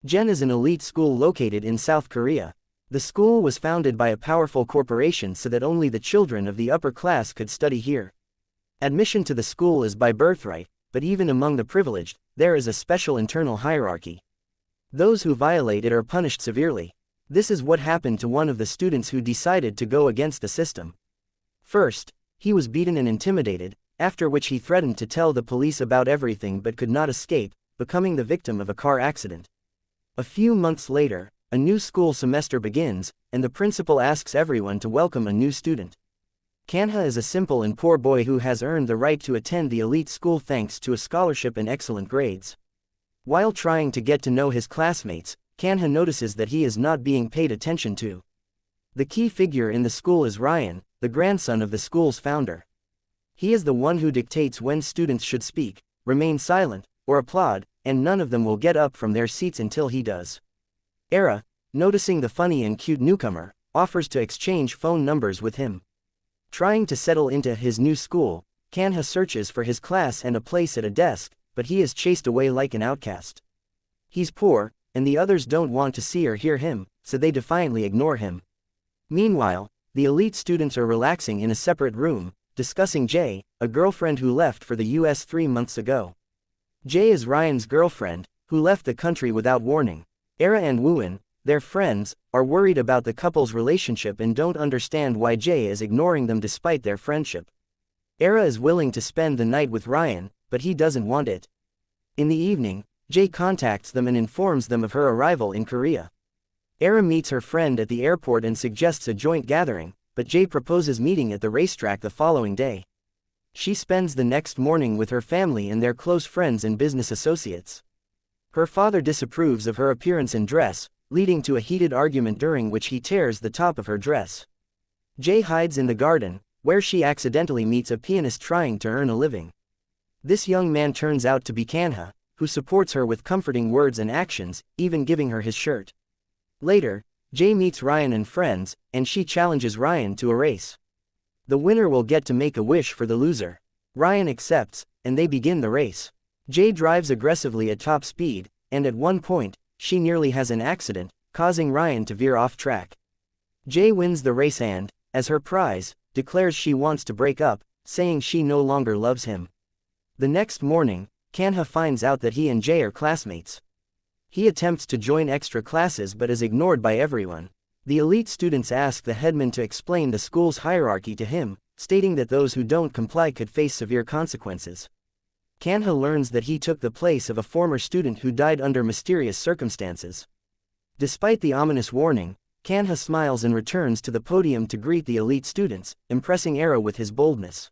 Jen is an elite school located in South Korea. The school was founded by a powerful corporation so that only the children of the upper class could study here. Admission to the school is by birthright, but even among the privileged, there is a special internal hierarchy. Those who violate it are punished severely. This is what happened to one of the students who decided to go against the system. First, he was beaten and intimidated, after which he threatened to tell the police about everything but could not escape, becoming the victim of a car accident. A few months later, a new school semester begins, and the principal asks everyone to welcome a new student. Kanha is a simple and poor boy who has earned the right to attend the elite school thanks to a scholarship and excellent grades. While trying to get to know his classmates, Kanha notices that he is not being paid attention to. The key figure in the school is Ryan, the grandson of the school's founder. He is the one who dictates when students should speak, remain silent, or applaud, and none of them will get up from their seats until he does. Era, noticing the funny and cute newcomer, offers to exchange phone numbers with him. Trying to settle into his new school, Kanha searches for his class and a place at a desk, but he is chased away like an outcast. He's poor, and the others don't want to see or hear him, so they defiantly ignore him. Meanwhile, the elite students are relaxing in a separate room, discussing Jay, a girlfriend who left for the US 3 months ago. Jay is Ryan's girlfriend, who left the country without warning. Era and Wooin, their friends, are worried about the couple's relationship and don't understand why Jay is ignoring them despite their friendship. Era is willing to spend the night with Ryan, but he doesn't want it. In the evening, Jay contacts them and informs them of her arrival in Korea. Era meets her friend at the airport and suggests a joint gathering, but Jay proposes meeting at the racetrack the following day. She spends the next morning with her family and their close friends and business associates. Her father disapproves of her appearance and dress, leading to a heated argument during which he tears the top of her dress. Jay hides in the garden, where she accidentally meets a pianist trying to earn a living. This young man turns out to be Kanha, who supports her with comforting words and actions, even giving her his shirt. Later, Jay meets Ryan and friends, and she challenges Ryan to a race. The winner will get to make a wish for the loser. Ryan accepts, and they begin the race. Jay drives aggressively at top speed, and at one point, she nearly has an accident, causing Ryan to veer off track. Jay wins the race and, as her prize, declares she wants to break up, saying she no longer loves him. The next morning, Kanha finds out that he and Jay are classmates. He attempts to join extra classes but is ignored by everyone. The elite students ask the headman to explain the school's hierarchy to him, stating that those who don't comply could face severe consequences. Kanha learns that he took the place of a former student who died under mysterious circumstances. Despite the ominous warning, Kanha smiles and returns to the podium to greet the elite students, impressing Era with his boldness.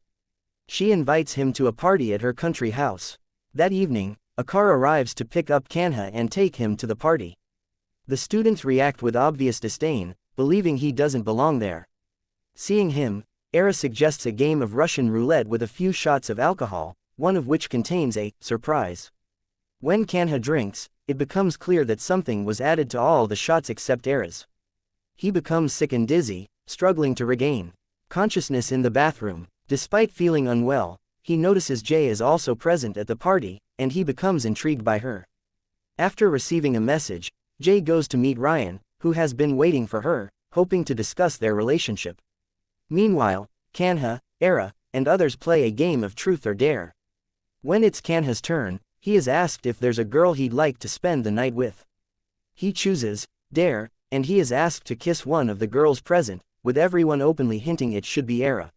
She invites him to a party at her country house. That evening, a car arrives to pick up Kanha and take him to the party. The students react with obvious disdain, believing he doesn't belong there. Seeing him, Era suggests a game of Russian roulette with a few shots of alcohol, one of which contains a surprise. When Kanha drinks, it becomes clear that something was added to all the shots except Era's. He becomes sick and dizzy, struggling to regain consciousness in the bathroom. Despite feeling unwell, he notices Jay is also present at the party, and he becomes intrigued by her. After receiving a message, Jay goes to meet Ryan, who has been waiting for her, hoping to discuss their relationship. Meanwhile, Kanha, Era, and others play a game of truth or dare. When it's Kanha's turn, he is asked if there's a girl he'd like to spend the night with. He chooses dare, and he is asked to kiss one of the girls present, with everyone openly hinting it should be Era.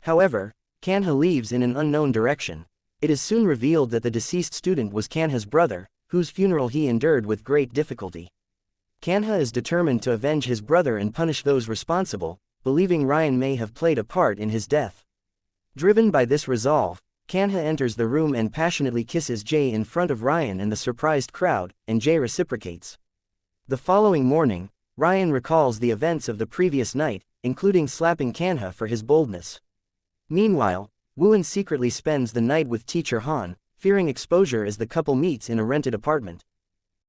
However, Kanha leaves in an unknown direction. It is soon revealed that the deceased student was Kanha's brother, whose funeral he endured with great difficulty. Kanha is determined to avenge his brother and punish those responsible, believing Ryan may have played a part in his death. Driven by this resolve, Kanha enters the room and passionately kisses Jay in front of Ryan and the surprised crowd, and Jay reciprocates. The following morning, Ryan recalls the events of the previous night, including slapping Kanha for his boldness. Meanwhile, Wooin secretly spends the night with teacher Han, fearing exposure as the couple meets in a rented apartment.